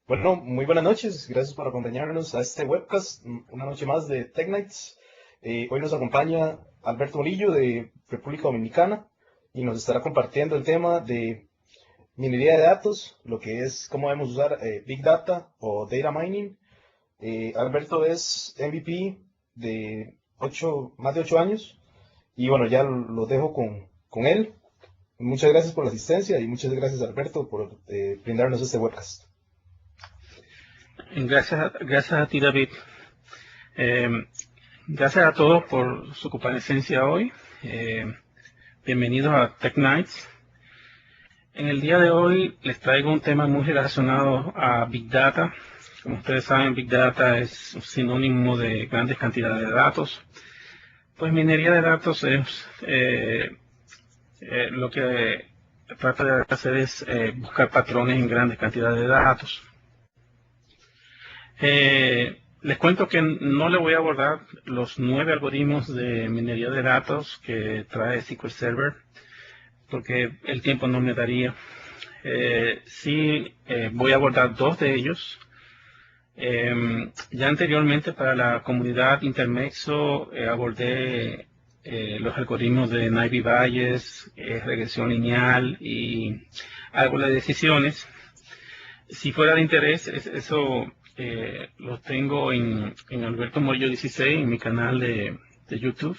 Bueno, muy buenas noches. Gracias por acompañarnos a este webcast, una noche más de Tech Nights. Hoy nos acompaña Alberto Molillo de República Dominicana y nos estará compartiendo el tema de minería de datos, lo que es cómo debemos usar Big Data o Data Mining. Alberto es MVP de más de 8 años y bueno, ya lo dejo con él. Muchas gracias por la asistencia y muchas gracias Alberto por brindarnos este webcast. Gracias a ti, David. Eh, Gracias a todos por su comparecencia hoy. Eh, Bienvenidos a Tech Nights. En el día de hoy les traigo un tema muy relacionado a Big Data. Como ustedes saben, Big Data es un sinónimo de grandes cantidades de datos. Pues minería de datos es lo que trata de hacer es buscar patrones en grandes cantidades de datos. Les cuento que no le voy a abordar los 9 algoritmos de minería de datos que trae SQL Server, porque el tiempo no me daría. Sí, voy a abordar 2 de ellos. Ya anteriormente para la comunidad Intermexo abordé los algoritmos de Naive Bayes, regresión lineal y árboles de decisiones. Si fuera de interés, eso lo tengo en Alberto Morillo 16, en mi canal de YouTube.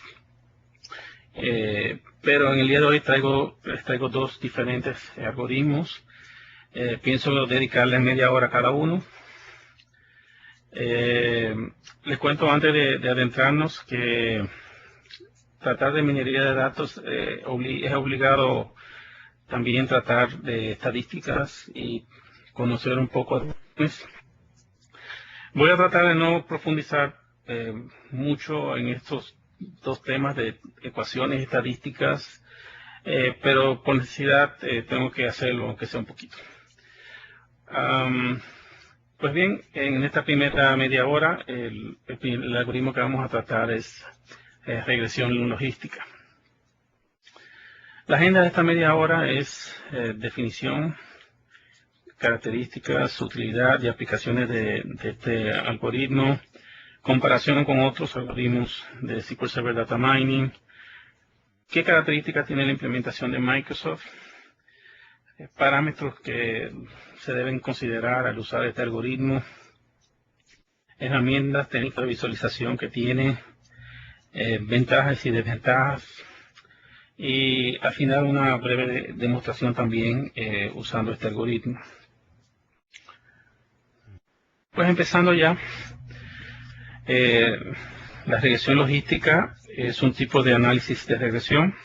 Pero en el día de hoy les traigo 2 diferentes algoritmos. Pienso dedicarle media hora a cada uno. Les cuento antes de adentrarnos que tratar de minería de datos es obligado también tratar de estadísticas y conocer un poco. Voy a tratar de no profundizar mucho en estos 2 temas de ecuaciones y estadísticas, pero por necesidad tengo que hacerlo, aunque sea un poquito. Pues bien, en esta primera media hora, el algoritmo que vamos a tratar es regresión logística. La agenda de esta media hora es definición, características, utilidad y aplicaciones de este algoritmo, comparación con otros algoritmos de SQL Server Data Mining, qué características tiene la implementación de Microsoft, parámetros que se deben considerar al usar este algoritmo, herramientas técnicas de visualización que tiene, ventajas y desventajas, y al final una breve demostración también usando este algoritmo. Pues empezando ya, la regresión logística es un tipo de análisis de regresión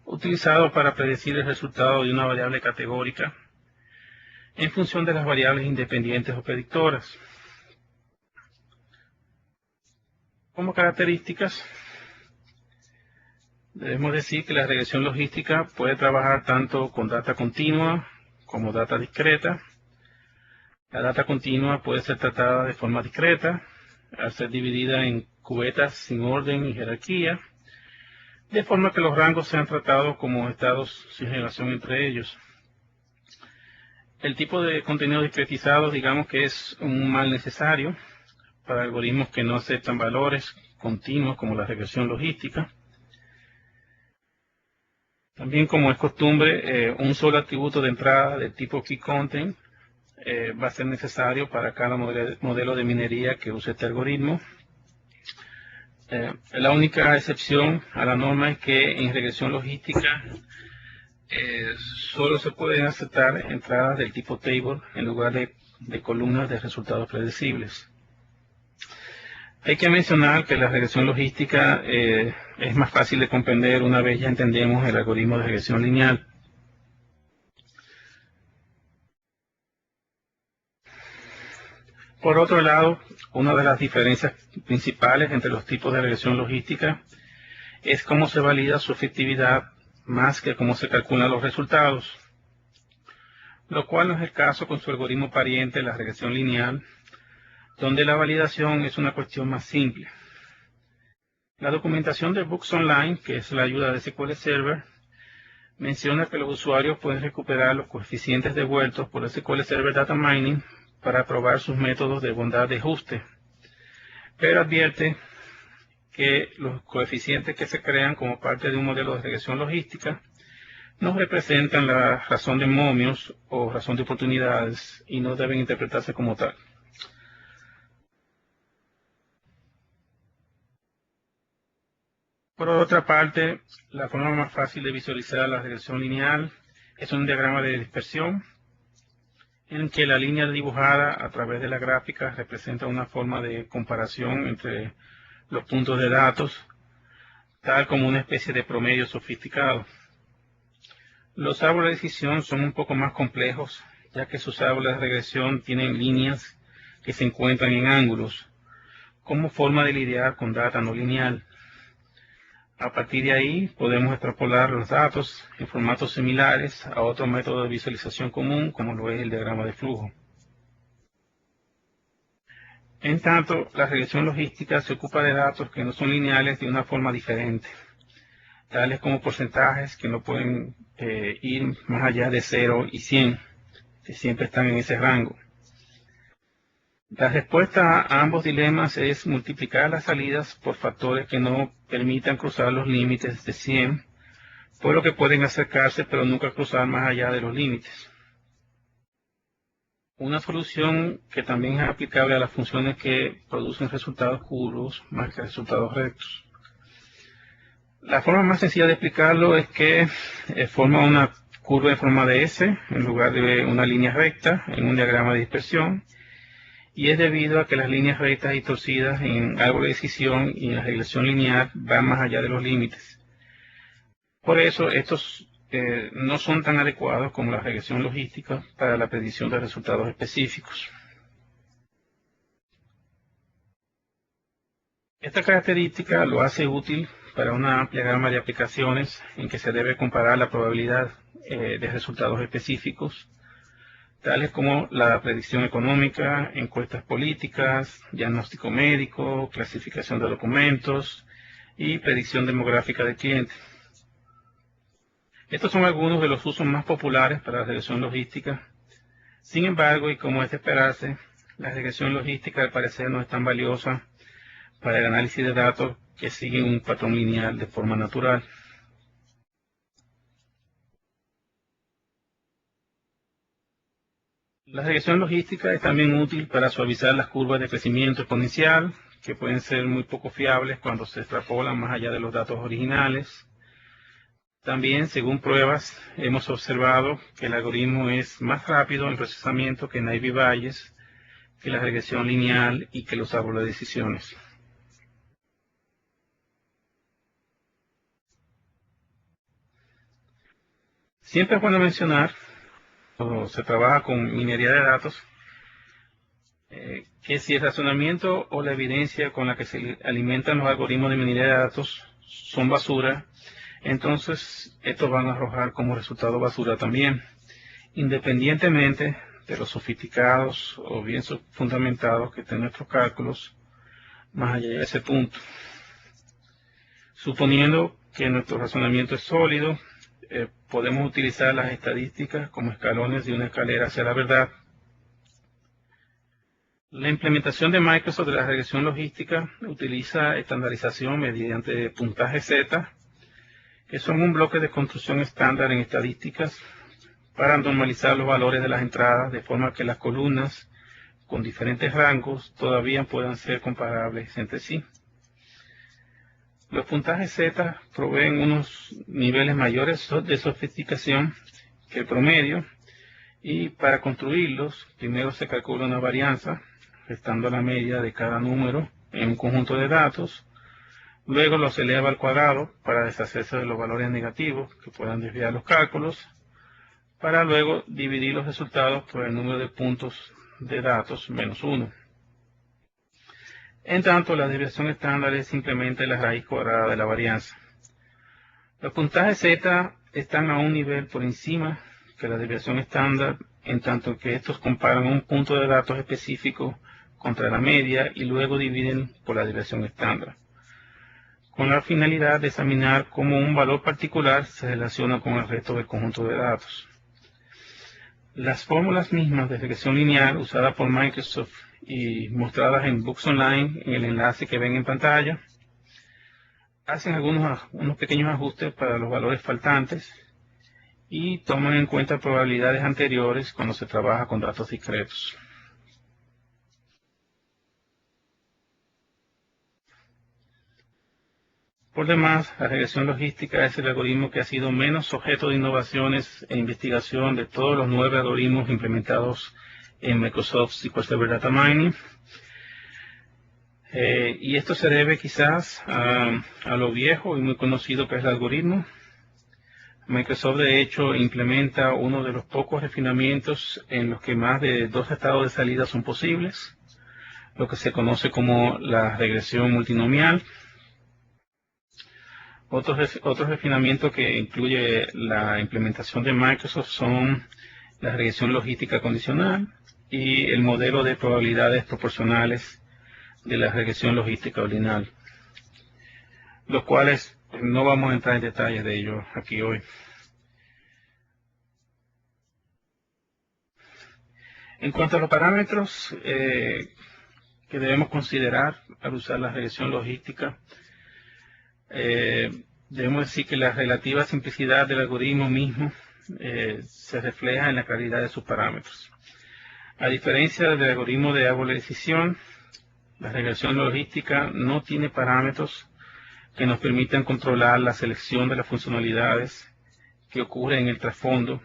utilizado para predecir el resultado de una variable categórica en función de las variables independientes o predictoras. Como características, debemos decir que la regresión logística puede trabajar tanto con data continua como data discreta. La data continua puede ser tratada de forma discreta, al ser dividida en cubetas sin orden y jerarquía, de forma que los rangos sean tratados como estados sin relación entre ellos. El tipo de contenido discretizado, digamos que es un mal necesario para algoritmos que no aceptan valores continuos como la regresión logística. También, como es costumbre, un solo atributo de entrada de tipo keyContent va a ser necesario para cada modelo de minería que use este algoritmo. La única excepción a la norma es que en regresión logística solo se pueden aceptar entradas del tipo table en lugar de columnas de resultados predecibles. Hay que mencionar que la regresión logística es más fácil de comprender una vez ya entendemos el algoritmo de regresión lineal. Por otro lado, una de las diferencias principales entre los tipos de regresión logística es cómo se valida su efectividad más que cómo se calculan los resultados, lo cual no es el caso con su algoritmo pariente, la regresión lineal, donde la validación es una cuestión más simple. La documentación de Books Online, que es la ayuda de SQL Server, menciona que los usuarios pueden recuperar los coeficientes devueltos por SQL Server Data Mining para probar sus métodos de bondad de ajuste, pero advierte que los coeficientes que se crean como parte de un modelo de regresión logística no representan la razón de momios o razón de oportunidades y no deben interpretarse como tal. Por otra parte, la forma más fácil de visualizar la regresión lineal es un diagrama de dispersión en que la línea dibujada a través de la gráfica representa una forma de comparación entre los puntos de datos, tal como una especie de promedio sofisticado. Los árboles de decisión son un poco más complejos, ya que sus árboles de regresión tienen líneas que se encuentran en ángulos, como forma de lidiar con data no lineal. A partir de ahí podemos extrapolar los datos en formatos similares a otro método de visualización común, como lo es el diagrama de flujo. En tanto, la regresión logística se ocupa de datos que no son lineales de una forma diferente, tales como porcentajes que no pueden ir más allá de 0 y 100, que siempre están en ese rango. La respuesta a ambos dilemas es multiplicar las salidas por factores que no permitan cruzar los límites de 100, por lo que pueden acercarse pero nunca cruzar más allá de los límites. Una solución que también es aplicable a las funciones que producen resultados curvos más que resultados rectos. La forma más sencilla de explicarlo es que forma una curva en forma de S en lugar de una línea recta en un diagrama de dispersión, y es debido a que las líneas rectas y torcidas en árbol de decisión y en la regresión lineal van más allá de los límites. Por eso estos no son tan adecuados como la regresión logística para la predicción de resultados específicos. Esta característica lo hace útil para una amplia gama de aplicaciones en que se debe comparar la probabilidad de resultados específicos, tales como la predicción económica, encuestas políticas, diagnóstico médico, clasificación de documentos y predicción demográfica de clientes. Estos son algunos de los usos más populares para la regresión logística. Sin embargo, y como es de esperarse, la regresión logística al parecer no es tan valiosa para el análisis de datos que siguen un patrón lineal de forma natural. La regresión logística es también útil para suavizar las curvas de crecimiento exponencial, que pueden ser muy poco fiables cuando se extrapolan más allá de los datos originales. También, según pruebas, hemos observado que el algoritmo es más rápido en procesamiento que Naive Bayes, que la regresión lineal y que los árboles de decisiones. Siempre es bueno mencionar, cuando se trabaja con minería de datos, que si el razonamiento o la evidencia con la que se alimentan los algoritmos de minería de datos son basura, entonces estos van a arrojar como resultado basura también, independientemente de los sofisticados o bien fundamentados que estén nuestros cálculos más allá de ese punto. Suponiendo que nuestro razonamiento es sólido, podemos utilizar las estadísticas como escalones de una escalera hacia la verdad. La implementación de Microsoft de la regresión logística utiliza estandarización mediante puntaje Z, que son un bloque de construcción estándar en estadísticas para normalizar los valores de las entradas de forma que las columnas con diferentes rangos todavía puedan ser comparables entre sí. Los puntajes Z proveen unos niveles mayores de sofisticación que el promedio, y para construirlos primero se calcula una varianza restando la media de cada número en un conjunto de datos. Luego los eleva al cuadrado para deshacerse de los valores negativos que puedan desviar los cálculos, para luego dividir los resultados por el número de puntos de datos menos 1. En tanto, la desviación estándar es simplemente la raíz cuadrada de la varianza. Los puntajes Z están a un nivel por encima que la desviación estándar, en tanto que estos comparan un punto de datos específico contra la media y luego dividen por la desviación estándar, con la finalidad de examinar cómo un valor particular se relaciona con el resto del conjunto de datos. Las fórmulas mismas de regresión lineal usadas por Microsoft y mostradas en Books Online en el enlace que ven en pantalla hacen unos pequeños ajustes para los valores faltantes y toman en cuenta probabilidades anteriores cuando se trabaja con datos discretos. Por demás, la regresión logística es el algoritmo que ha sido menos objeto de innovaciones e investigación de todos los 9 algoritmos implementados en Microsoft SQL Server Data Mining. Y esto se debe quizás a lo viejo y muy conocido que es el algoritmo. Microsoft de hecho implementa uno de los pocos refinamientos en los que más de 2 estados de salida son posibles, lo que se conoce como la regresión multinomial. Otros refinamientos que incluye la implementación de Microsoft son la regresión logística condicional y el modelo de probabilidades proporcionales de la regresión logística ordinal, los cuales no vamos a entrar en detalles de ello aquí hoy. En cuanto a los parámetros que debemos considerar al usar la regresión logística, debemos decir que la relativa simplicidad del algoritmo mismo se refleja en la calidad de sus parámetros. A diferencia del algoritmo de árbol de decisión, la regresión logística no tiene parámetros que nos permitan controlar la selección de las funcionalidades que ocurren en el trasfondo,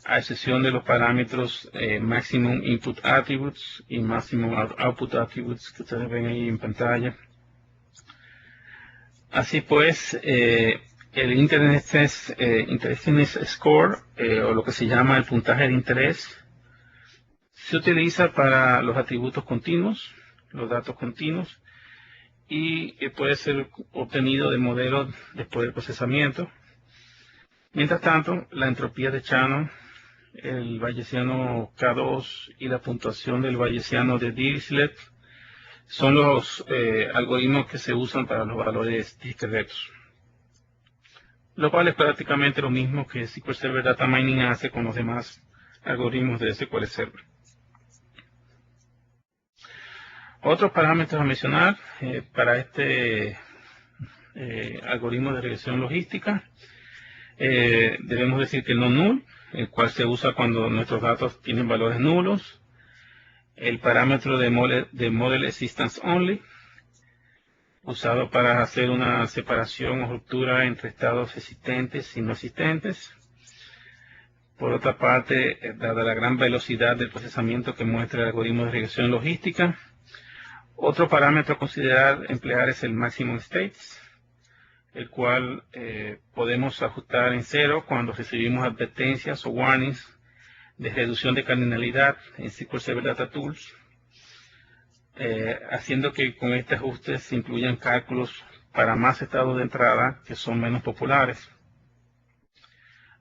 a excepción de los parámetros Maximum Input Attributes y Maximum Output Attributes que ustedes ven ahí en pantalla. Así pues, el Interestness Score, o lo que se llama el puntaje de interés, se utiliza para los atributos continuos, los datos continuos, y puede ser obtenido de modelos después del procesamiento. Mientras tanto, la entropía de Shannon, el bayesiano K2 y la puntuación del bayesiano de Dirichlet son los algoritmos que se usan para los valores discretos, lo cual es prácticamente lo mismo que SQL Server Data Mining hace con los demás algoritmos de SQL Server. Otros parámetros a mencionar para este algoritmo de regresión logística, debemos decir que el non-null, el cual se usa cuando nuestros datos tienen valores nulos, el parámetro de Model Existence Only, usado para hacer una separación o ruptura entre estados existentes y no existentes. Por otra parte, dada la gran velocidad del procesamiento que muestra el algoritmo de regresión logística, otro parámetro a considerar emplear es el Maximum States, el cual podemos ajustar en 0 cuando recibimos advertencias o warnings de reducción de cardinalidad en SQL Server Data Tools, haciendo que con este ajuste se incluyan cálculos para más estados de entrada que son menos populares.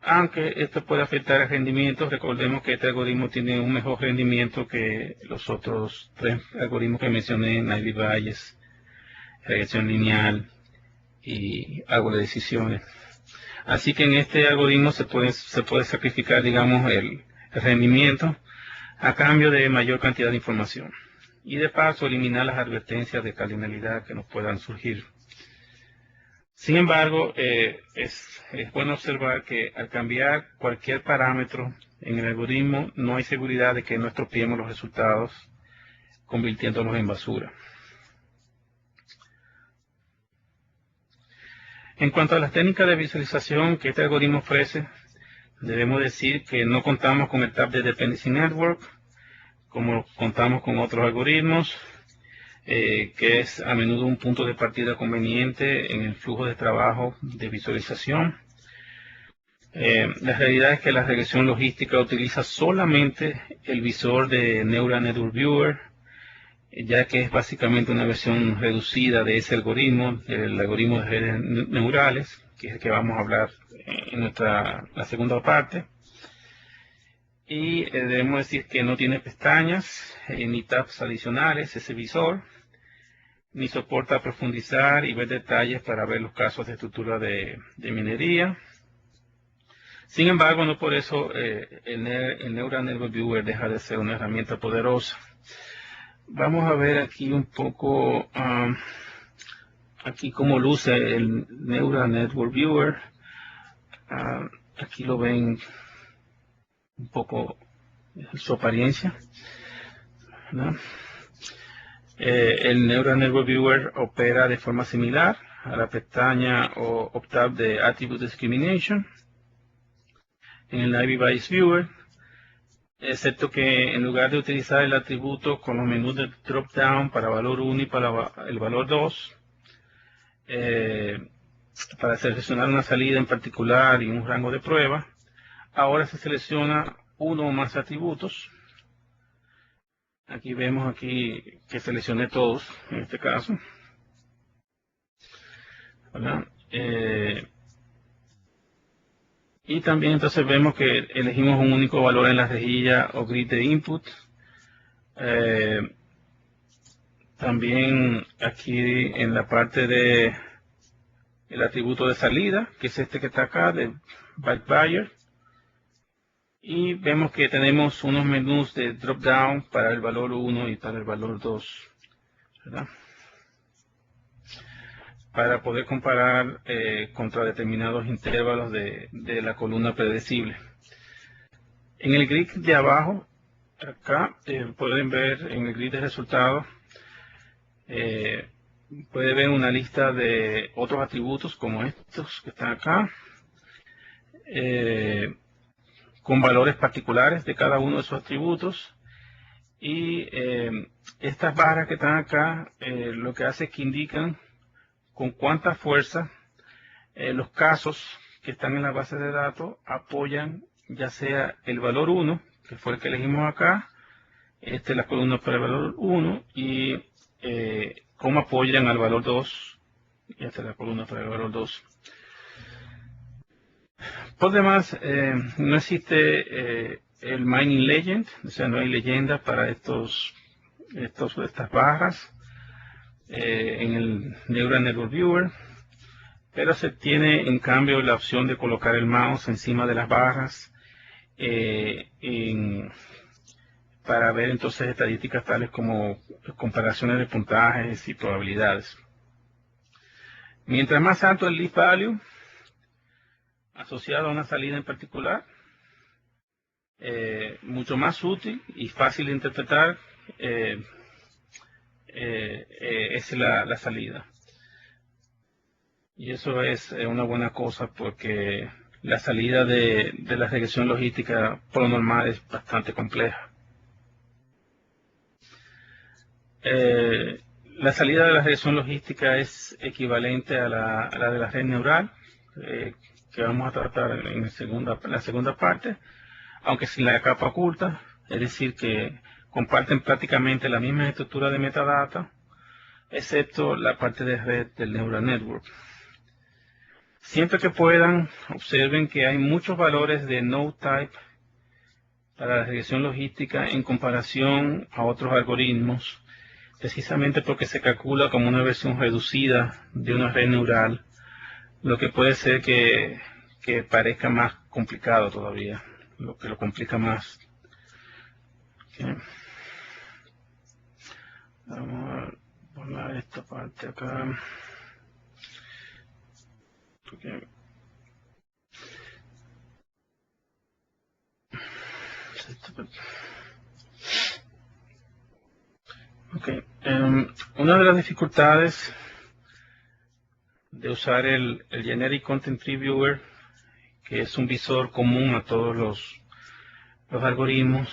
Aunque esto puede afectar el rendimiento, recordemos que este algoritmo tiene un mejor rendimiento que los otros 3 algoritmos que mencioné: Naive Bayes, regresión lineal y árbol de decisiones. Así que en este algoritmo se puede sacrificar, digamos, el rendimiento a cambio de mayor cantidad de información y de paso eliminar las advertencias de cardinalidad que nos puedan surgir. Sin embargo, es bueno observar que al cambiar cualquier parámetro en el algoritmo no hay seguridad de que no estropeemos los resultados convirtiéndolos en basura. En cuanto a las técnicas de visualización que este algoritmo ofrece, debemos decir que no contamos con el tab de Dependency Network, como contamos con otros algoritmos, que es a menudo un punto de partida conveniente en el flujo de trabajo de visualización. La realidad es que la regresión logística utiliza solamente el visor de Neural Network Viewer, ya que es básicamente una versión reducida de ese algoritmo, el algoritmo de redes neurales, que es el que vamos a hablar en la segunda parte. Y debemos decir que no tiene pestañas ni tabs adicionales ese visor, ni soporta profundizar y ver detalles para ver los casos de estructura de minería. Sin embargo, no por eso el Neural Network Viewer deja de ser una herramienta poderosa. Vamos a ver aquí un poco, aquí cómo luce el Neural Network Viewer. Aquí lo ven un poco su apariencia, ¿no? El Neural Network Viewer opera de forma similar a la pestaña o OpTab de Attribute Discrimination en el Ivy Bias Viewer, excepto que en lugar de utilizar el atributo con los menús de drop-down para valor 1 y para el valor 2, para seleccionar una salida en particular y un rango de prueba, ahora se selecciona uno o más atributos. Aquí vemos aquí que seleccioné todos, en este caso, ¿verdad? Y también entonces vemos que elegimos un único valor en la rejilla o grid de input. También aquí en la parte de el atributo de salida, que es este que está acá, de Backbuyer. Y vemos que tenemos unos menús de drop down para el valor 1 y para el valor 2, ¿verdad? Para poder comparar contra determinados intervalos de la columna predecible. En el grid de abajo, acá pueden ver en el grid de resultados, puede ver una lista de otros atributos como estos que están acá, con valores particulares de cada uno de esos atributos. Y estas barras que están acá, lo que hace es que indican con cuánta fuerza los casos que están en la base de datos apoyan ya sea el valor 1, que fue el que elegimos acá, esta es la columna para el valor 1, y cómo apoyan al valor 2, y esta es la columna para el valor 2. Por demás, no existe el Mining Legend, o sea, no hay leyenda para estas barras en el Neural Network Viewer, pero se tiene en cambio la opción de colocar el mouse encima de las barras para ver entonces estadísticas tales como comparaciones de puntajes y probabilidades. Mientras más alto el leaf value asociado a una salida en particular, mucho más útil y fácil de interpretar es la salida. Y eso es una buena cosa porque la salida de la regresión logística por lo normal es bastante compleja. La salida de la regresión logística es equivalente a la de la red neural, que vamos a tratar en la segunda parte, aunque sin la capa oculta, es decir que comparten prácticamente la misma estructura de metadata, excepto la parte de red del Neural Network. Siempre que puedan, observen que hay muchos valores de node type para la regresión logística en comparación a otros algoritmos, precisamente porque se calcula como una versión reducida de una red neural, lo que puede ser que parezca más complicado todavía, lo que lo complica más. Okay. Vamos a poner esta parte acá. Okay. Okay. Una de las dificultades de usar el Generic Content Tree Viewer, que es un visor común a todos los algoritmos,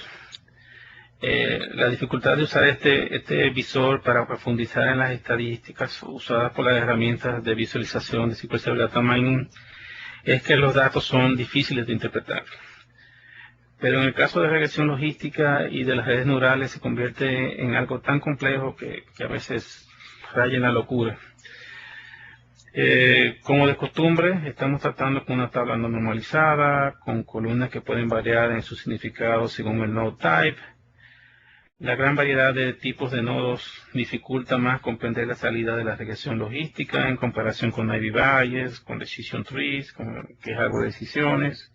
la dificultad de usar este visor para profundizar en las estadísticas usadas por las herramientas de visualización de Sequential Data Mining es que los datos son difíciles de interpretar. Pero en el caso de regresión logística y de las redes neurales se convierte en algo tan complejo que a veces raya en la locura. Como de costumbre, estamos tratando con una tabla no normalizada, con columnas que pueden variar en su significado según el node type. La gran variedad de tipos de nodos dificulta más comprender la salida de la regresión logística en comparación con Ivy Bias, con Decision Trees, que es árbol de decisiones.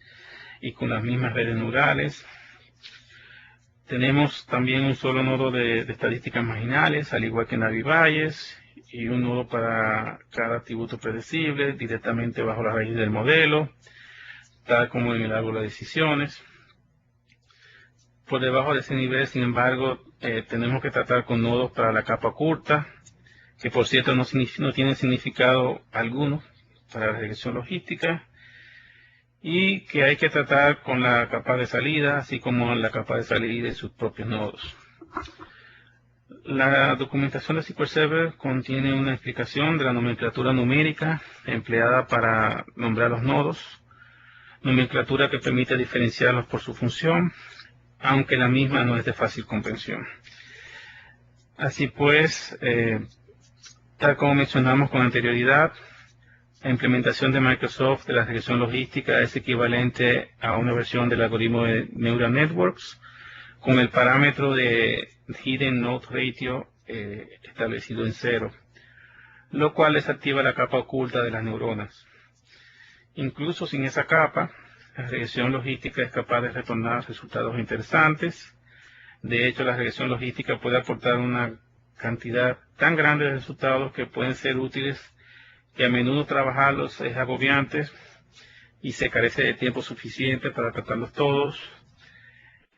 y con las mismas redes neurales. Tenemos también un solo nodo de estadísticas marginales, al igual que en Navier-Bayes, y un nodo para cada atributo predecible directamente bajo la raíz del modelo, tal como en el árbol de decisiones. Por debajo de ese nivel, sin embargo, tenemos que tratar con nodos para la capa oculta, que por cierto no tienen significado alguno para la regresión logística, y que hay que tratar con la capa de salida, así como la capa de salida de sus propios nodos. La documentación de SQL Server contiene una explicación de la nomenclatura numérica empleada para nombrar los nodos, nomenclatura que permite diferenciarlos por su función, aunque la misma no es de fácil comprensión. Así pues, tal como mencionamos con anterioridad, la implementación de Microsoft de la regresión logística es equivalente a una versión del algoritmo de Neural Networks con el parámetro de Hidden Node Ratio establecido en 0, lo cual desactiva la capa oculta de las neuronas. Incluso sin esa capa, la regresión logística es capaz de retornar resultados interesantes. De hecho, la regresión logística puede aportar una cantidad tan grande de resultados que pueden ser útiles, que a menudo trabajarlos es agobiante y se carece de tiempo suficiente para tratarlos todos.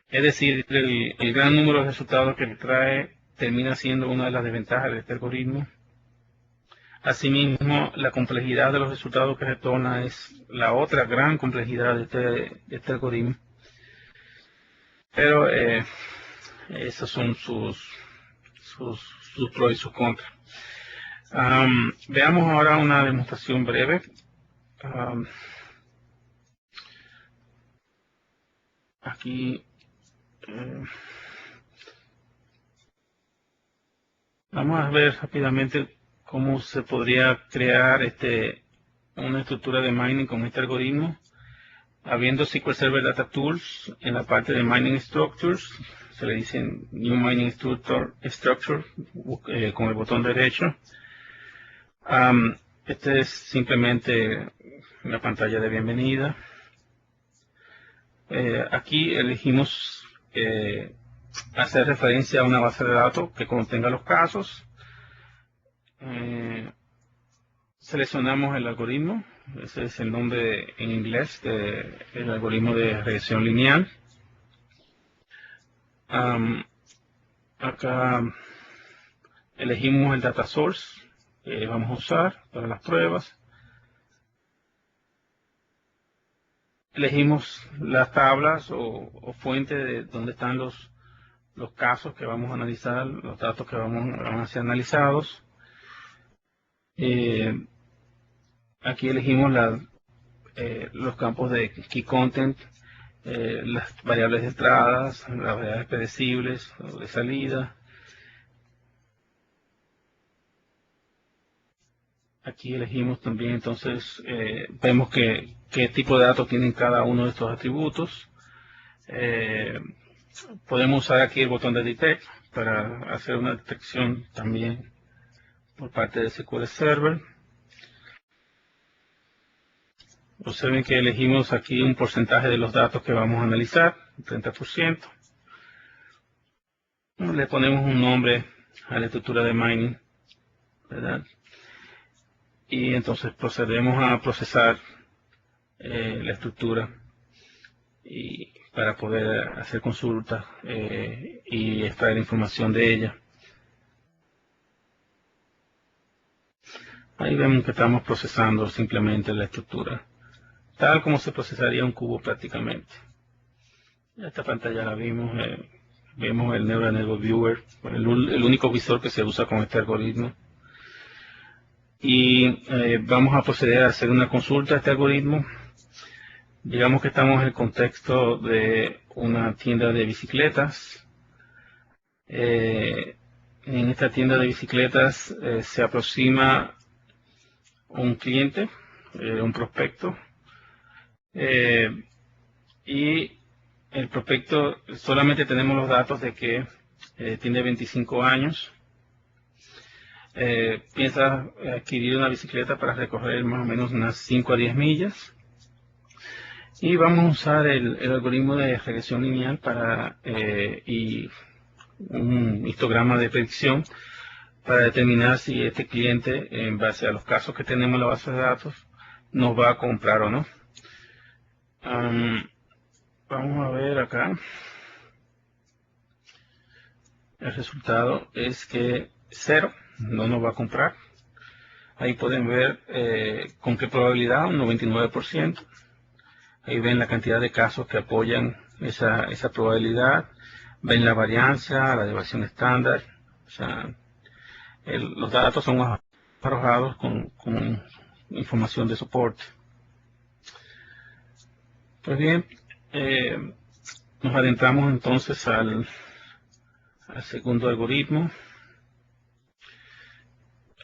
Es decir, el gran número de resultados que trae termina siendo una de las desventajas de este algoritmo. Asimismo, la complejidad de los resultados que retorna es la otra gran complejidad de este algoritmo. Pero esos son sus pros y sus contras. Veamos ahora una demostración breve. Aquí vamos a ver rápidamente cómo se podría crear una estructura de mining con este algoritmo. Habiendo SQL Server Data Tools, en la parte de Mining Structures, se le dice New Mining Structure con el botón derecho. Este es simplemente una pantalla de bienvenida. Aquí elegimos hacer referencia a una base de datos que contenga los casos. Seleccionamos el algoritmo. Ese es el nombre en inglés del algoritmo de regresión lineal. Acá elegimos el data source que vamos a usar para las pruebas. Elegimos las tablas o fuentes de donde están los casos que vamos a analizar, los datos que van a ser analizados. Aquí elegimos los campos de Key Content, las variables de entradas, las variables predecibles o de salida. Aquí elegimos también, entonces, vemos qué tipo de datos tienen cada uno de estos atributos. Podemos usar aquí el botón de Detect para hacer una detección también por parte de SQL Server. Observen que elegimos aquí un porcentaje de los datos que vamos a analizar, 30%. Le ponemos un nombre a la estructura de mining, ¿verdad? Y entonces procedemos a procesar la estructura y para poder hacer consultas y extraer información de ella. Ahí vemos que estamos procesando simplemente la estructura, tal como se procesaría un cubo prácticamente. Esta pantalla la vimos, vemos el Neural Network Viewer, el único visor que se usa con este algoritmo. Y vamos a proceder a hacer una consulta a este algoritmo. Digamos que estamos en el contexto de una tienda de bicicletas. En esta tienda de bicicletas se aproxima un cliente, un prospecto, y el prospecto solamente tenemos los datos de que tiene 25 años, piensa adquirir una bicicleta para recorrer más o menos unas 5 a 10 millas. Y vamos a usar el algoritmo de regresión lineal y un histograma de predicción para determinar si este cliente, en base a los casos que tenemos en la base de datos, nos va a comprar o no. Vamos a ver acá. El resultado es que 0 no nos va a comprar. Ahí pueden ver con qué probabilidad, un 99%. Ahí ven la cantidad de casos que apoyan esa probabilidad. Ven la varianza, la desviación estándar. O sea, los datos son arrojados con información de soporte. Pues bien, nos adentramos entonces al segundo algoritmo.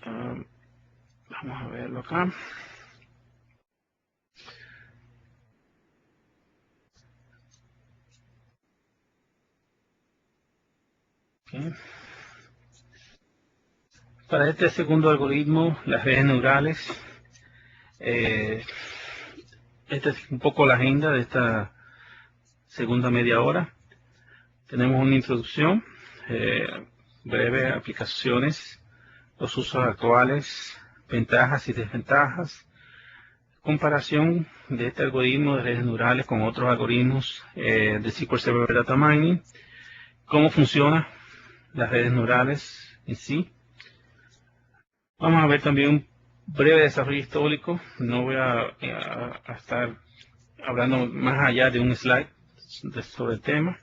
Vamos a verlo acá. Okay. Para este segundo algoritmo, las redes neurales, esta es un poco la agenda de esta segunda media hora. Tenemos una introducción, breve, aplicaciones, los usos actuales, ventajas y desventajas, comparación de este algoritmo de redes neurales con otros algoritmos de SQL Server Data Mining, cómo funcionan las redes neurales en sí. Vamos a ver también un breve desarrollo histórico. No voy a estar hablando más allá de un slide sobre el tema.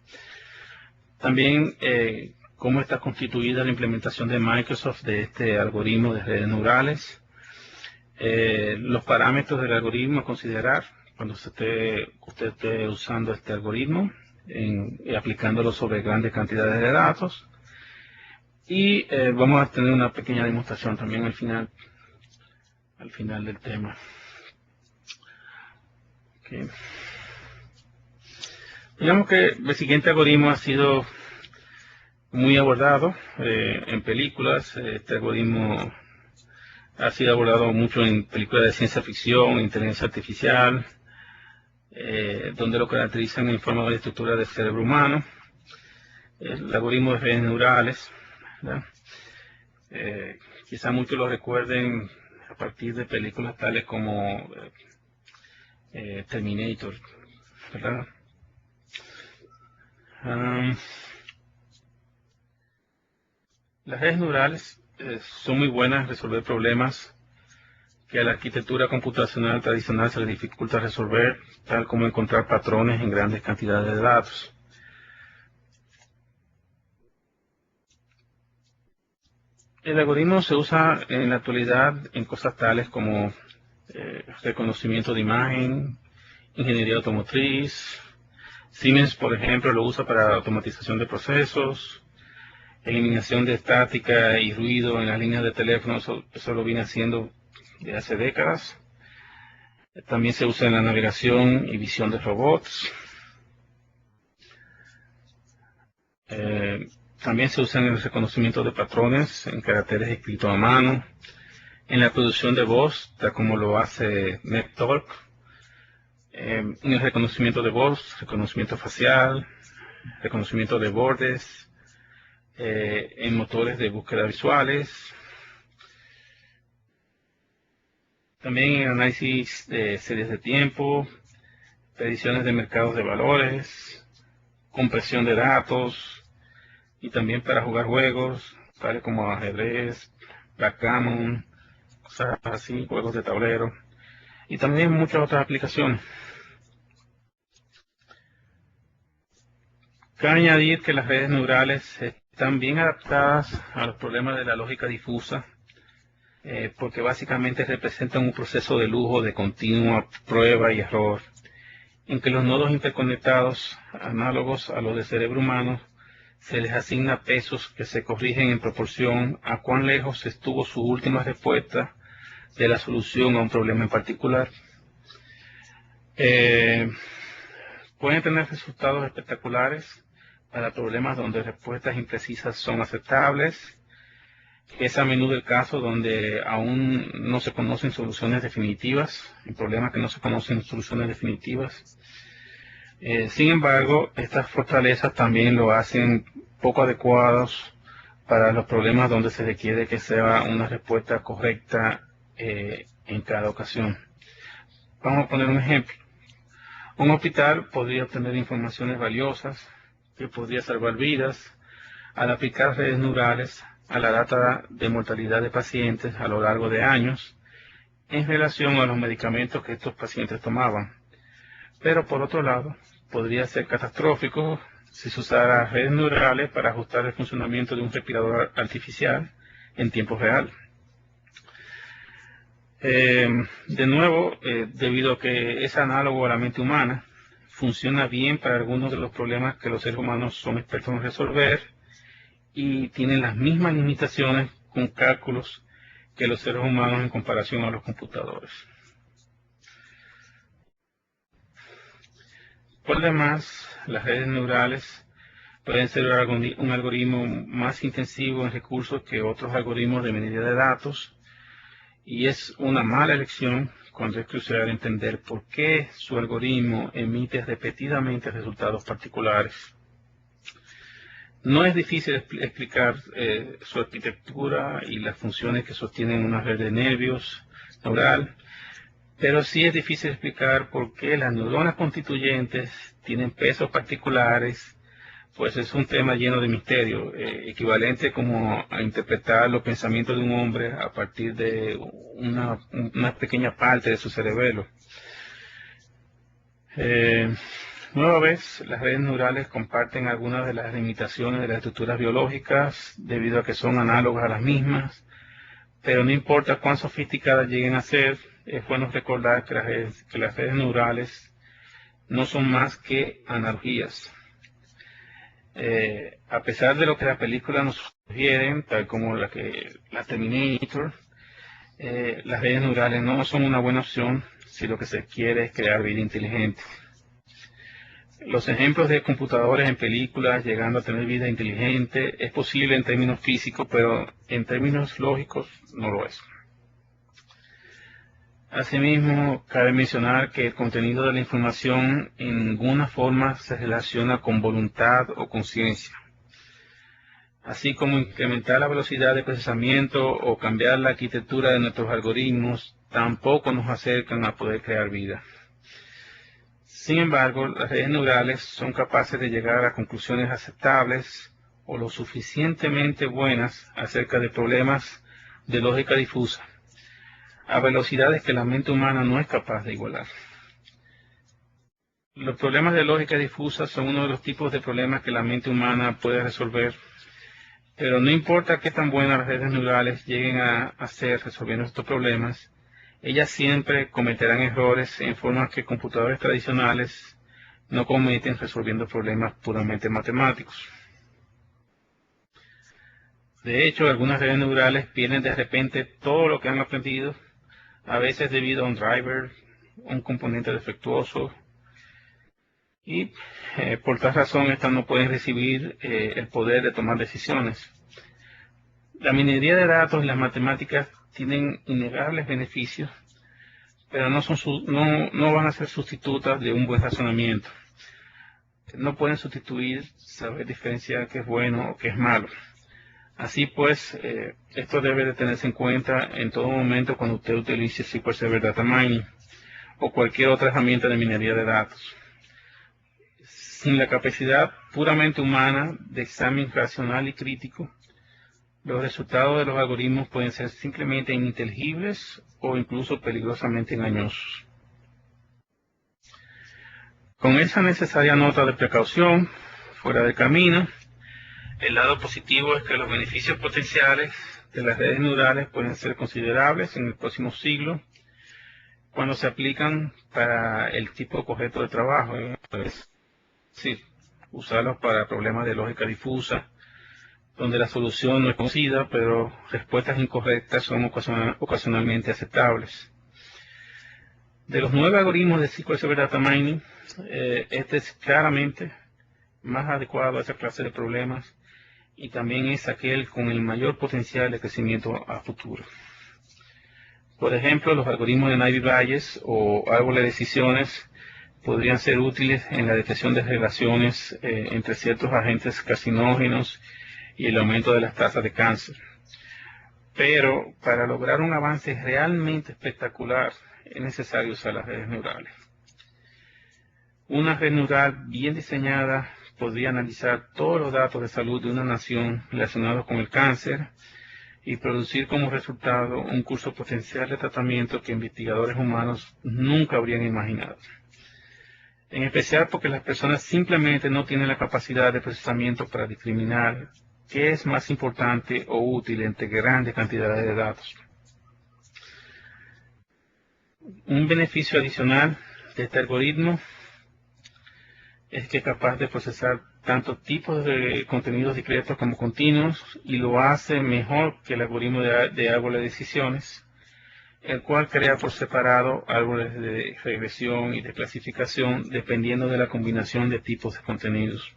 También cómo está constituida la implementación de Microsoft de este algoritmo de redes neurales. Los parámetros del algoritmo a considerar cuando usted esté usando este algoritmo y aplicándolo sobre grandes cantidades de datos. Y vamos a tener una pequeña demostración también al final del tema. Okay. Digamos que el siguiente algoritmo ha sido muy abordado en películas. Este algoritmo ha sido abordado mucho en películas de ciencia ficción, inteligencia artificial, donde lo caracterizan en forma de la estructura del cerebro humano. El algoritmo de redes neurales, quizá muchos lo recuerden a partir de películas tales como Terminator, ¿verdad? Las redes neurales son muy buenas en resolver problemas que a la arquitectura computacional tradicional se le dificulta resolver, tal como encontrar patrones en grandes cantidades de datos. El algoritmo se usa en la actualidad en cosas tales como reconocimiento de imagen, ingeniería automotriz. Siemens, por ejemplo, lo usa para automatización de procesos, eliminación de estática y ruido en las líneas de teléfono. Eso lo viene haciendo de hace décadas. También se usa en la navegación y visión de robots. También se usa en el reconocimiento de patrones en caracteres escritos a mano, en la producción de voz, tal como lo hace NetTalk, en el reconocimiento de voz, reconocimiento facial, reconocimiento de bordes, en motores de búsqueda visuales, también en análisis de series de tiempo, predicciones de mercados de valores, compresión de datos, y también para jugar juegos, tales como ajedrez, backgammon, cosas así, juegos de tablero, y también muchas otras aplicaciones. Cabe añadir que las redes neurales están bien adaptadas a los problemas de la lógica difusa, porque básicamente representan un proceso de lujo de continua prueba y error, en que los nodos interconectados, análogos a los del cerebro humano, se les asigna pesos que se corrigen en proporción a cuán lejos estuvo su última respuesta de la solución a un problema en particular. Pueden tener resultados espectaculares para problemas donde respuestas imprecisas son aceptables, Es a menudo el caso donde aún no se conocen soluciones definitivas, el problema es que no se conocen soluciones definitivas. Sin embargo, estas fortalezas también lo hacen poco adecuados para los problemas donde se requiere que sea una respuesta correcta en cada ocasión. Vamos a poner un ejemplo. Un hospital podría obtener informaciones valiosas que podría salvar vidas al aplicar redes neurales a la data de mortalidad de pacientes a lo largo de años en relación a los medicamentos que estos pacientes tomaban. Pero por otro lado, podría ser catastrófico si se usara redes neurales para ajustar el funcionamiento de un respirador artificial en tiempo real. De nuevo, debido a que es análogo a la mente humana, funciona bien para algunos de los problemas que los seres humanos son expertos en resolver y tienen las mismas limitaciones con cálculos que los seres humanos en comparación a los computadores. Por demás, las redes neurales pueden ser un algoritmo más intensivo en recursos que otros algoritmos de minería de datos, y es una mala elección cuando es crucial entender por qué su algoritmo emite repetidamente resultados particulares. No es difícil explicar su arquitectura y las funciones que sostienen una red de nervios neural, pero sí es difícil explicar por qué las neuronas constituyentes tienen pesos particulares. Pues es un tema lleno de misterio, equivalente como a interpretar los pensamientos de un hombre a partir de una pequeña parte de su cerebelo. Nueva vez, las redes neurales comparten algunas de las limitaciones de las estructuras biológicas debido a que son análogas a las mismas, pero no importa cuán sofisticadas lleguen a ser, es bueno recordar que las redes neurales no son más que analogías. A pesar de lo que las películas nos sugieren, tal como la Terminator, las redes neurales no son una buena opción si lo que se quiere es crear vida inteligente. Los ejemplos de computadores en películas llegando a tener vida inteligente es posible en términos físicos, pero en términos lógicos no lo es. Asimismo, cabe mencionar que el contenido de la información en ninguna forma se relaciona con voluntad o conciencia. Así como incrementar la velocidad de procesamiento o cambiar la arquitectura de nuestros algoritmos, tampoco nos acercan a poder crear vida. Sin embargo, las redes neurales son capaces de llegar a conclusiones aceptables o lo suficientemente buenas acerca de problemas de lógica difusa, a velocidades que la mente humana no es capaz de igualar. Los problemas de lógica difusa son uno de los tipos de problemas que la mente humana puede resolver, pero no importa qué tan buenas las redes neurales lleguen a ser resolviendo estos problemas, ellas siempre cometerán errores en formas que computadores tradicionales no cometen resolviendo problemas puramente matemáticos. De hecho, algunas redes neurales pierden de repente todo lo que han aprendido, a veces debido a un driver, un componente defectuoso, y por tal razón estas no pueden recibir el poder de tomar decisiones. La minería de datos y las matemáticas tienen innegables beneficios, pero no van a ser sustitutas de un buen razonamiento. No pueden sustituir saber diferenciar qué es bueno o qué es malo. Así pues, esto debe de tenerse en cuenta en todo momento cuando usted utilice SQL Server Data Mining o cualquier otra herramienta de minería de datos. Sin la capacidad puramente humana de examen racional y crítico, los resultados de los algoritmos pueden ser simplemente ininteligibles o incluso peligrosamente engañosos. Con esa necesaria nota de precaución fuera de camino, el lado positivo es que los beneficios potenciales de las redes neurales pueden ser considerables en el próximo siglo cuando se aplican para el tipo correcto de trabajo, es decir, usarlos para problemas de lógica difusa, donde la solución no es conocida, pero respuestas incorrectas son ocasionalmente aceptables. De los 9 algoritmos de SQL Server Data Mining, este es claramente más adecuado a esa clase de problemas y también es aquel con el mayor potencial de crecimiento a futuro. Por ejemplo, los algoritmos de Naive Bayes o árboles de decisiones podrían ser útiles en la detección de relaciones entre ciertos agentes carcinógenos y el aumento de las tasas de cáncer. Pero para lograr un avance realmente espectacular es necesario usar las redes neurales. Una red neural bien diseñada podría analizar todos los datos de salud de una nación relacionados con el cáncer y producir como resultado un curso potencial de tratamiento que investigadores humanos nunca habrían imaginado. En especial porque las personas simplemente no tienen la capacidad de procesamiento para discriminar qué es más importante o útil entre grandes cantidades de datos. Un beneficio adicional de este algoritmo es que es capaz de procesar tanto tipos de contenidos discretos como continuos y lo hace mejor que el algoritmo de árboles de decisiones, el cual crea por separado árboles de regresión y de clasificación dependiendo de la combinación de tipos de contenidos.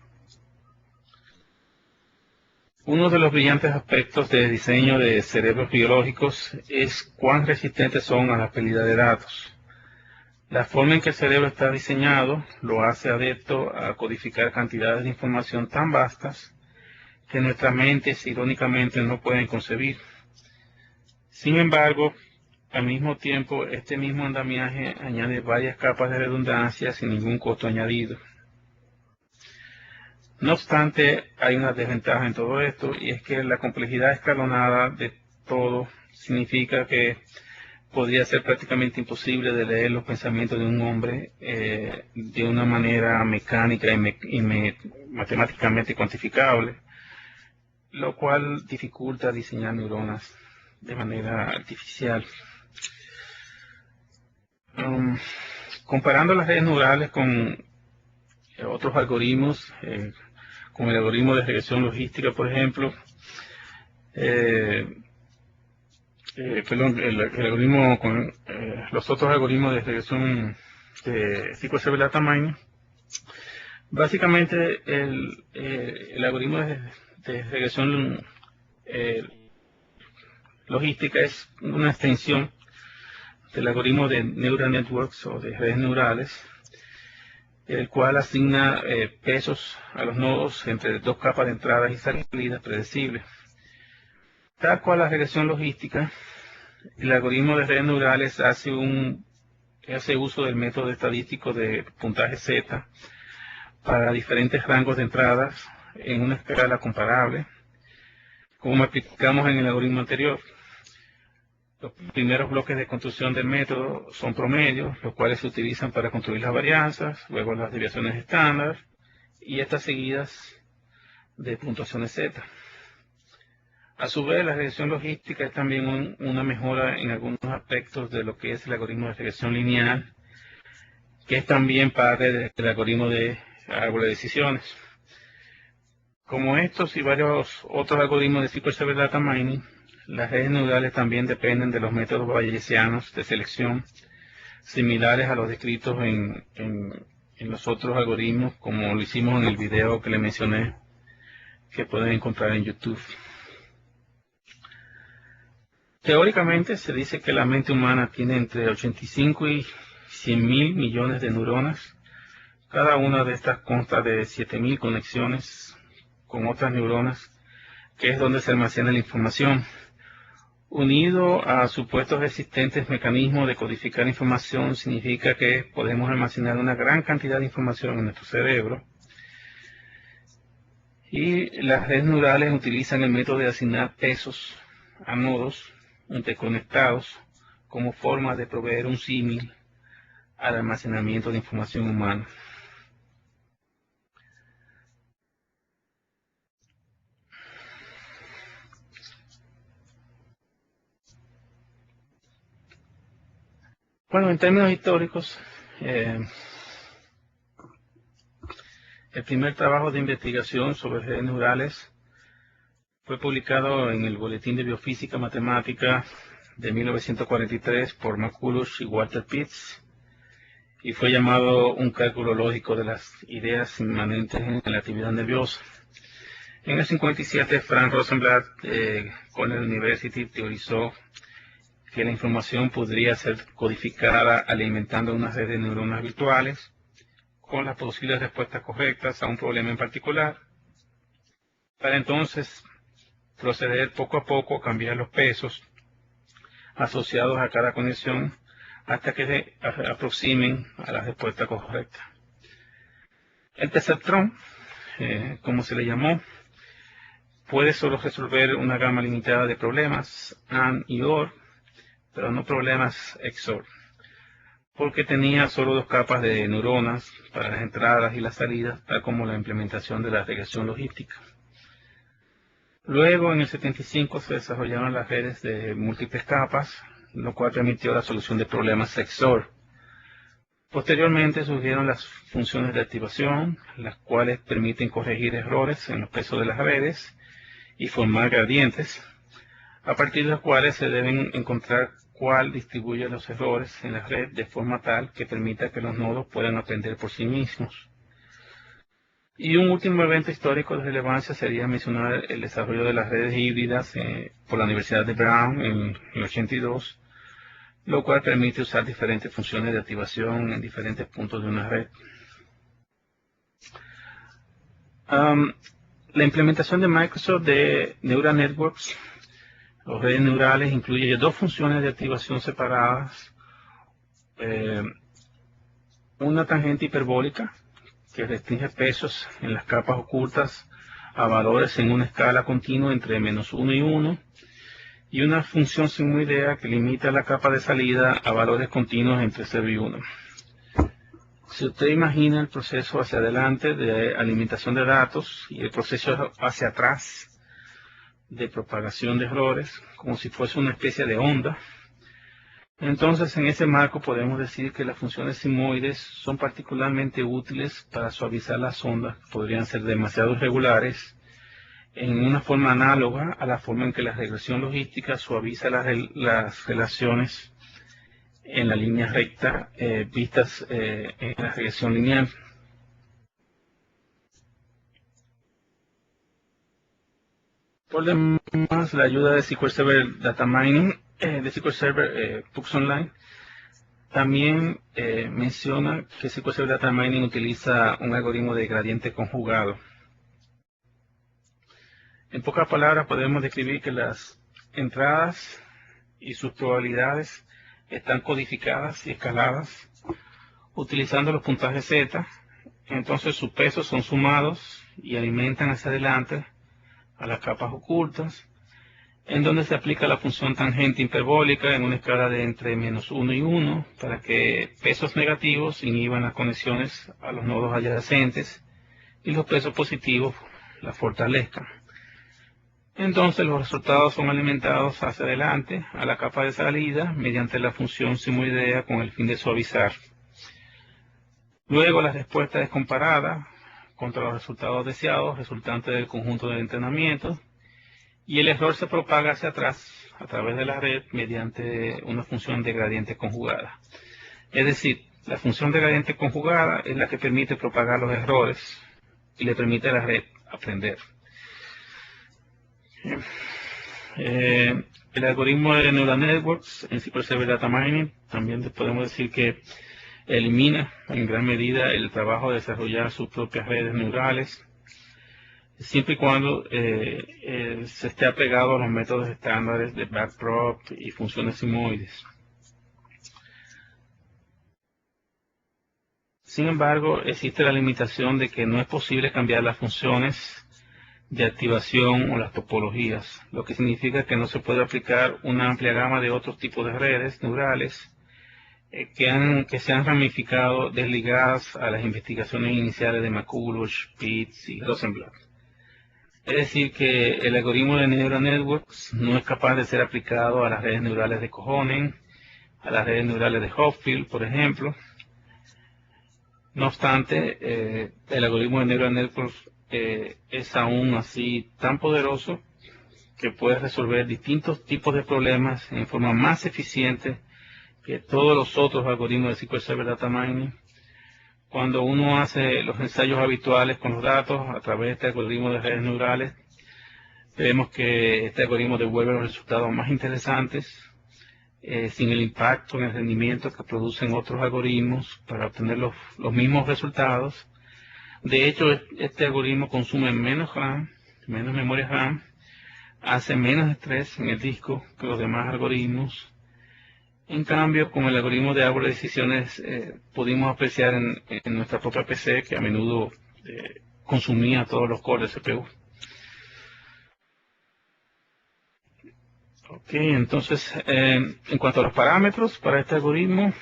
Uno de los brillantes aspectos del diseño de cerebros biológicos es cuán resistentes son a la pérdida de datos. La forma en que el cerebro está diseñado lo hace adepto a codificar cantidades de información tan vastas que nuestras mentes irónicamente no pueden concebir. Sin embargo, al mismo tiempo, este mismo andamiaje añade varias capas de redundancia sin ningún costo añadido. No obstante, hay una desventaja en todo esto, y es que la complejidad escalonada de todo significa que podría ser prácticamente imposible de leer los pensamientos de un hombre de una manera mecánica y matemáticamente cuantificable, lo cual dificulta diseñar neuronas de manera artificial. Comparando las redes neurales con otros algoritmos, con el algoritmo de regresión logística, por ejemplo, el algoritmo con los otros algoritmos de regresión de SQL Server Data Mining, básicamente el algoritmo de regresión logística es una extensión del algoritmo de Neural Networks o de redes neurales, el cual asigna pesos a los nodos entre dos capas de entradas y salidas predecibles. Tal cual la regresión logística, el algoritmo de redes neurales hace uso del método estadístico de puntaje Z para diferentes rangos de entradas en una escala comparable, como explicamos en el algoritmo anterior. Los primeros bloques de construcción del método son promedios, los cuales se utilizan para construir las varianzas, luego las desviaciones estándar y estas seguidas de puntuaciones Z. A su vez, la regresión logística es también una mejora en algunos aspectos de lo que es el algoritmo de regresión lineal, que es también parte del algoritmo de árbol de decisiones. Como estos y varios otros algoritmos de SQL Server Data Mining, las redes neurales también dependen de los métodos bayesianos de selección, similares a los descritos en los otros algoritmos, como lo hicimos en el video que le mencioné, que pueden encontrar en YouTube. Teóricamente se dice que la mente humana tiene entre 85 y 100.000 millones de neuronas. Cada una de estas consta de 7.000 conexiones con otras neuronas, que es donde se almacena la información. Unido a supuestos existentes mecanismos de codificar información, significa que podemos almacenar una gran cantidad de información en nuestro cerebro. Y las redes neurales utilizan el método de asignar pesos a nodos interconectados como forma de proveer un símil al almacenamiento de información humana. Bueno, en términos históricos, el primer trabajo de investigación sobre redes neurales fue publicado en el Boletín de Biofísica Matemática de 1943 por McCulloch y Walter Pitts, y fue llamado un cálculo lógico de las ideas inmanentes en la actividad nerviosa. En el 57, Frank Rosenblatt, Cornell University, teorizó que la información podría ser codificada alimentando una red de neuronas virtuales con las posibles respuestas correctas a un problema en particular, para entonces proceder poco a poco a cambiar los pesos asociados a cada conexión hasta que se aproximen a la respuesta correcta. El perceptrón, como se le llamó, puede solo resolver una gama limitada de problemas AND y OR, pero no problemas XOR, porque tenía solo dos capas de neuronas para las entradas y las salidas, tal como la implementación de la regresión logística. Luego, en el 75, se desarrollaron las redes de múltiples capas, lo cual permitió la solución de problemas XOR. Posteriormente surgieron las funciones de activación, las cuales permiten corregir errores en los pesos de las redes y formar gradientes, a partir de los cuales se deben encontrar cuál distribuye los errores en la red de forma tal que permita que los nodos puedan aprender por sí mismos. Y un último evento histórico de relevancia sería mencionar el desarrollo de las redes híbridas por la Universidad de Brown en el 82, lo cual permite usar diferentes funciones de activación en diferentes puntos de una red. La implementación de Microsoft de Neural Networks o redes neurales incluye dos funciones de activación separadas. Una tangente hiperbólica que restringe pesos en las capas ocultas a valores en una escala continua entre -1 y 1, y una función sigmoidea que limita la capa de salida a valores continuos entre 0 y 1. Si usted imagina el proceso hacia adelante de alimentación de datos y el proceso hacia atrás de propagación de errores, como si fuese una especie de onda, entonces en ese marco podemos decir que las funciones sigmoides son particularmente útiles para suavizar las ondas que podrían ser demasiado irregulares, en una forma análoga a la forma en que la regresión logística suaviza las relaciones en la línea recta vistas en la regresión lineal. Por demás, la ayuda de SQL Server Data Mining, de SQL Server Books Online, también menciona que SQL Server Data Mining utiliza un algoritmo de gradiente conjugado. En pocas palabras, podemos describir que las entradas y sus probabilidades están codificadas y escaladas utilizando los puntajes Z. Entonces sus pesos son sumados y alimentan hacia adelante a las capas ocultas, en donde se aplica la función tangente hiperbólica en una escala de entre -1 y 1 para que pesos negativos inhiban las conexiones a los nodos adyacentes y los pesos positivos las fortalezcan. Entonces los resultados son alimentados hacia adelante a la capa de salida mediante la función sigmoidea con el fin de suavizar. Luego la respuesta es comparada contra los resultados deseados resultantes del conjunto de entrenamiento y el error se propaga hacia atrás a través de la red mediante una función de gradiente conjugada. Es decir, la función de gradiente conjugada es la que permite propagar los errores y le permite a la red aprender. El algoritmo de Neural Networks en SQL Server Data Mining también podemos decir que elimina en gran medida el trabajo de desarrollar sus propias redes neurales, siempre y cuando se esté apegado a los métodos estándares de backprop y funciones sigmoides. Sin embargo, existe la limitación de que no es posible cambiar las funciones de activación o las topologías, lo que significa que no se puede aplicar una amplia gama de otros tipos de redes neurales que se han ramificado desligadas a las investigaciones iniciales de McCulloch, Pitts y Rosenblatt. Es decir, que el algoritmo de Neural Networks no es capaz de ser aplicado a las redes neurales de Kohonen, a las redes neurales de Hopfield, por ejemplo. No obstante, el algoritmo de Neural Networks es aún así tan poderoso que puede resolver distintos tipos de problemas en forma más eficiente que todos los otros algoritmos de SQL Server Data Mining, Cuando uno hace los ensayos habituales con los datos a través de este algoritmo de redes neurales, vemos que este algoritmo devuelve los resultados más interesantes, sin el impacto en el rendimiento que producen otros algoritmos para obtener los mismos resultados. De hecho, este algoritmo consume menos RAM, menos memoria RAM, hace menos estrés en el disco que los demás algoritmos. En cambio, con el algoritmo de árbol de decisiones pudimos apreciar en nuestra propia PC que a menudo consumía todos los cores de CPU. Ok, entonces, en cuanto a los parámetros para este algoritmo,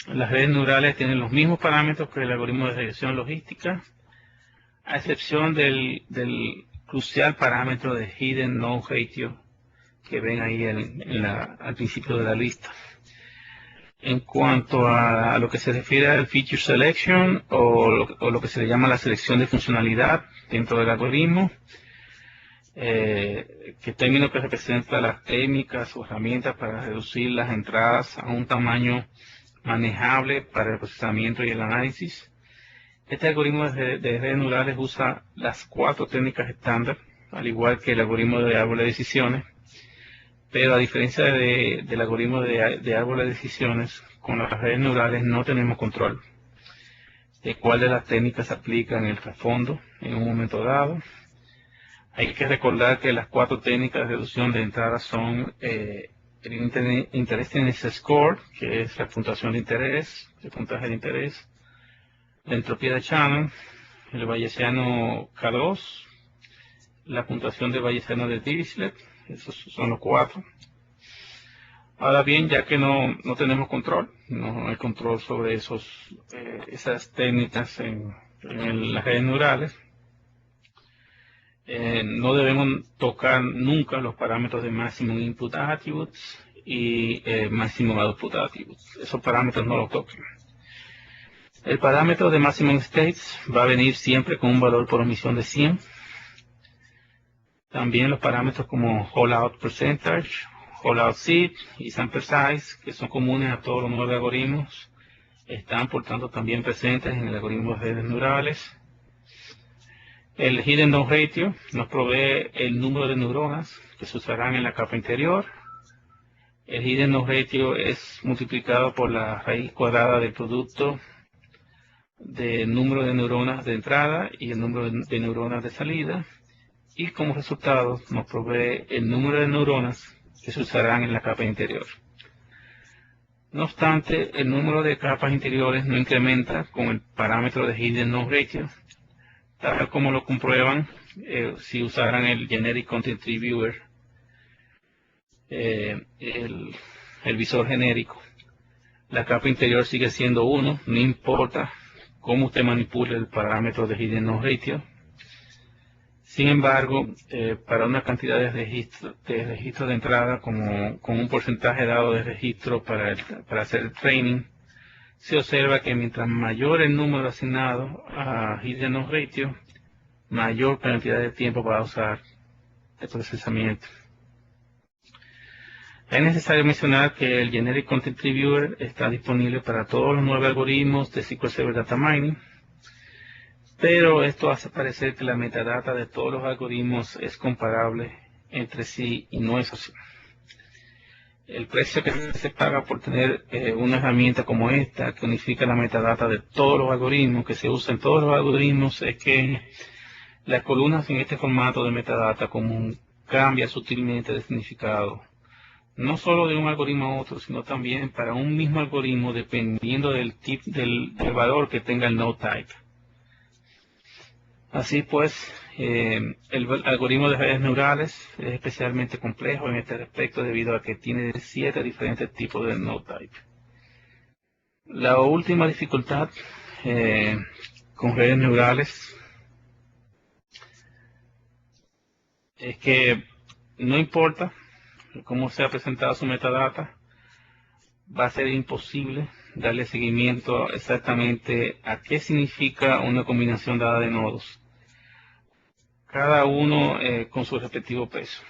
las redes neurales tienen los mismos parámetros que el algoritmo de regresión logística, a excepción del crucial parámetro de Hidden Node Ratio que ven ahí al principio de la lista. En cuanto a lo que se refiere al Feature Selection o lo que se le llama la selección de funcionalidad dentro del algoritmo, que término que representa las técnicas o herramientas para reducir las entradas a un tamaño manejable para el procesamiento y el análisis. Este algoritmo de redes neurales usa las 4 técnicas estándar, al igual que el algoritmo de árbol de decisiones, pero a diferencia del algoritmo de árbol de decisiones, con las redes neurales no tenemos control de cuál de las técnicas se aplica en el trasfondo en un momento dado. Hay que recordar que las 4 técnicas de reducción de entrada son el Interestiness Score, que es la puntuación de interés, el puntaje de interés, la entropía de Shannon, el bayesiano K2, la puntuación de bayesiano de Dirichlet. Esos son los 4. Ahora bien, ya que no tenemos control, no hay control sobre esas técnicas en las redes neurales, no debemos tocar nunca los parámetros de Maximum Input Attributes y Maximum Output Attributes. Esos parámetros no los toquen. El parámetro de Maximum States va a venir siempre con un valor por omisión de 100. También los parámetros como Holdout Percentage, Holdout Seed y Sample Size, que son comunes a todos los 9 algoritmos, están por tanto también presentes en el algoritmo de redes neurales. El Hidden Node Ratio nos provee el número de neuronas que se usarán en la capa interior. El Hidden Node Ratio es multiplicado por la raíz cuadrada del producto del número de neuronas de entrada y el número de neuronas de salida. Y como resultado nos provee el número de neuronas que se usarán en la capa interior. No obstante, el número de capas interiores no incrementa con el parámetro de Hidden Node Ratio, tal como lo comprueban si usaran el Generic Content Tree Viewer, el visor genérico. La capa interior sigue siendo 1, no importa cómo usted manipule el parámetro de Hidden Node Ratio. Sin embargo, para una cantidad de registro de entrada, con un porcentaje dado de registro para hacer el training, se observa que mientras mayor el número asignado a Hidden Node Ratio, mayor cantidad de tiempo va a usar el procesamiento. Es necesario mencionar que el Generic Content Tree Viewer está disponible para todos los 9 algoritmos de SQL Server Data Mining, pero esto hace parecer que la metadata de todos los algoritmos es comparable entre sí y no es así. El precio que se paga por tener una herramienta como esta, que unifica la metadata de todos los algoritmos, que se usa en todos los algoritmos, es que las columnas en este formato de metadata común cambia sutilmente de significado, no solo de un algoritmo a otro, sino también para un mismo algoritmo dependiendo del valor que tenga el node type. Así pues, el algoritmo de redes neurales es especialmente complejo en este aspecto debido a que tiene 7 diferentes tipos de node type. La última dificultad con redes neurales es que no importa cómo sea presentado su metadata, va a ser imposible darle seguimiento exactamente a qué significa una combinación dada de nodos, cada uno con su respectivo peso.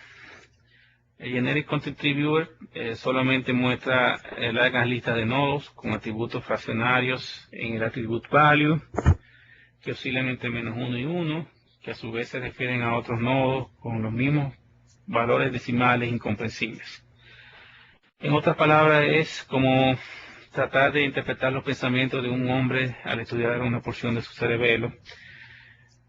El Generic Content Tree Viewer solamente muestra largas listas de nodos con atributos fraccionarios en el attribute value, que oscilan entre -1 y 1, que a su vez se refieren a otros nodos con los mismos valores decimales incomprensibles. En otras palabras, es como tratar de interpretar los pensamientos de un hombre al estudiar una porción de su cerebelo.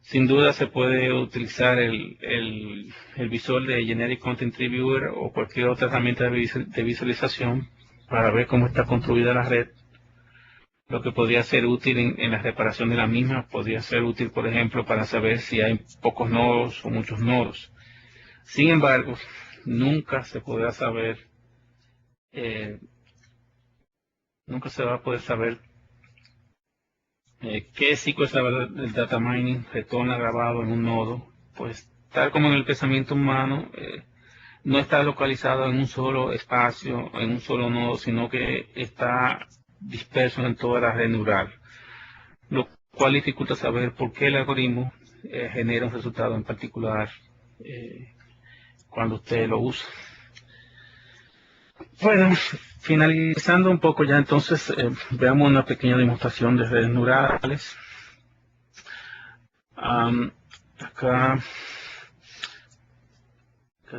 Sin duda se puede utilizar el visor de Generic Content Tree Viewer o cualquier otra herramienta de visualización para ver cómo está construida la red. Lo que podría ser útil en la reparación de la misma, podría ser útil, por ejemplo, para saber si hay pocos nodos o muchos nodos. Sin embargo, nunca se podrá saber, nunca se va a poder saber qué secuencia del data mining retorna grabado en un nodo. Pues tal como en el pensamiento humano, no está localizado en un solo espacio, en un solo nodo, sino que está disperso en toda la red neural, lo cual dificulta saber por qué el algoritmo genera un resultado en particular cuando usted lo usa. Bueno, finalizando un poco ya, entonces veamos una pequeña demostración de redes neurales. Acá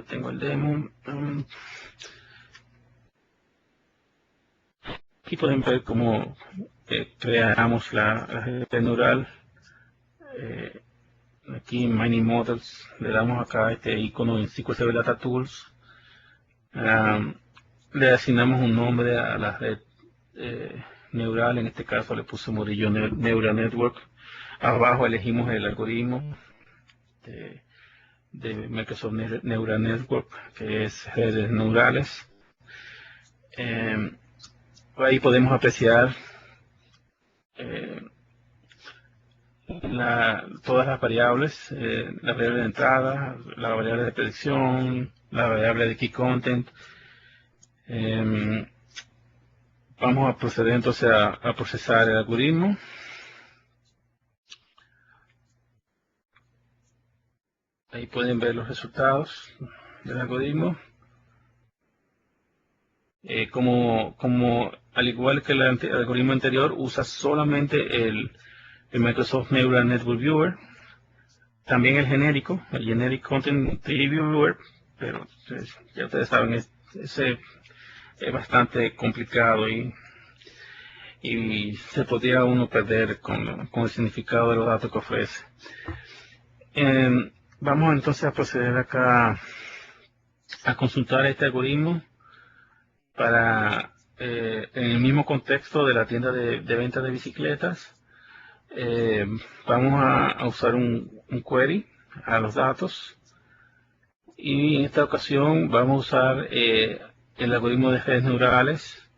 tengo el demo. Aquí pueden ver cómo creamos la red neural. Aquí en Mining Models le damos acá este icono en SQL Server Data Tools. Le asignamos un nombre a la red neural, en este caso le puse Murillo Neural Network. Abajo elegimos el algoritmo de Microsoft Neural Network, que es redes neurales. Ahí podemos apreciar todas las variables, la variable de entrada, la variable de predicción, la variable de key content. Vamos a proceder entonces a procesar el algoritmo. Ahí pueden ver los resultados del algoritmo. Como al igual que el algoritmo anterior, usa solamente el Microsoft Neural Network Viewer. También el genérico, el Generic Content Tree Viewer, pero ya ustedes saben, ese es bastante complicado y se podría uno perder con el significado de los datos que ofrece. Vamos entonces a proceder acá a consultar este algoritmo para en el mismo contexto de la tienda de venta de bicicletas. Vamos a usar un query a los datos y en esta ocasión vamos a usar el algoritmo de redes neurales.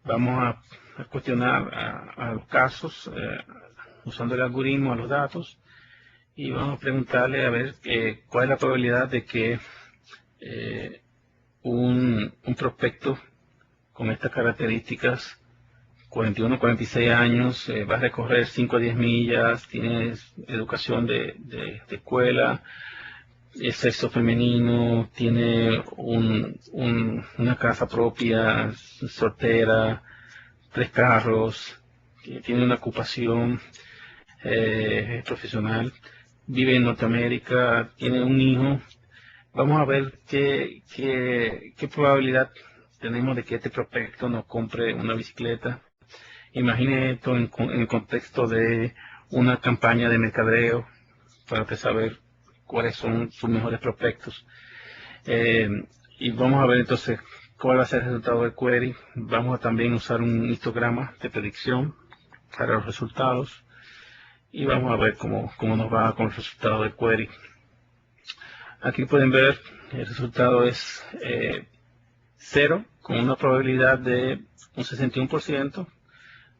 Vamos a cuestionar a los casos usando el algoritmo a los datos y vamos a preguntarle a ver cuál es la probabilidad de que un prospecto con estas características, 41 46 años, va a recorrer 5 a 10 millas, tiene educación de escuela, es sexo femenino, tiene una casa propia, soltera, 3 carros, tiene una ocupación profesional, vive en Norteamérica, tiene un hijo. Vamos a ver qué probabilidad tenemos de que este prospecto nos compre una bicicleta. Imagine esto en el contexto de una campaña de mercadeo para usted saber cuáles son sus mejores prospectos. Y vamos a ver entonces cuál va a ser el resultado del query. Vamos a también usar un histograma de predicción para los resultados. Y vamos a ver cómo nos va con el resultado del query. Aquí pueden ver el resultado es 0 con una probabilidad de un 61%.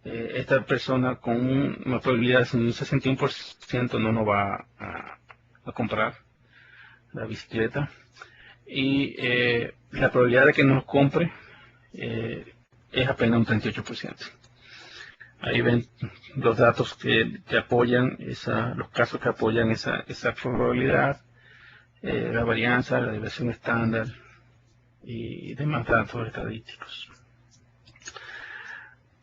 Esta persona con una probabilidad de un 61% no nos va a comprar la bicicleta. Y la probabilidad de que nos compre es apenas un 38%. Ahí ven los datos que apoyan los casos que apoyan esa probabilidad, la varianza, la desviación estándar, y demás datos estadísticos.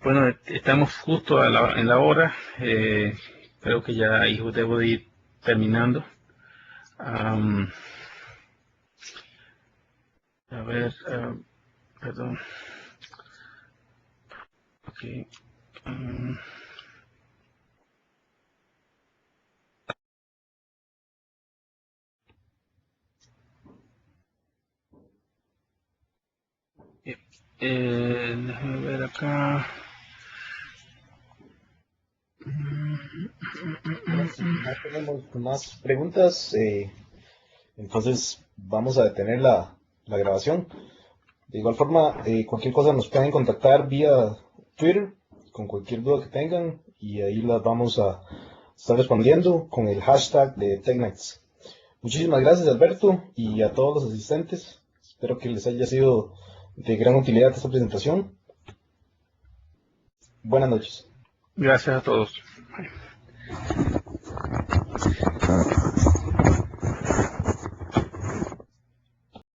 Bueno, estamos justo en la hora. Creo que ya debo de ir terminando. A ver, perdón. Okay. Déjame ver acá. Si no tenemos más preguntas, entonces vamos a detener la grabación. De igual forma, cualquier cosa nos pueden contactar vía Twitter con cualquier duda que tengan y ahí las vamos a estar respondiendo con el hashtag de TechNights. Muchísimas gracias, Alberto, y a todos los asistentes. Espero que les haya sido de gran utilidad esta presentación. Buenas noches. Gracias a todos.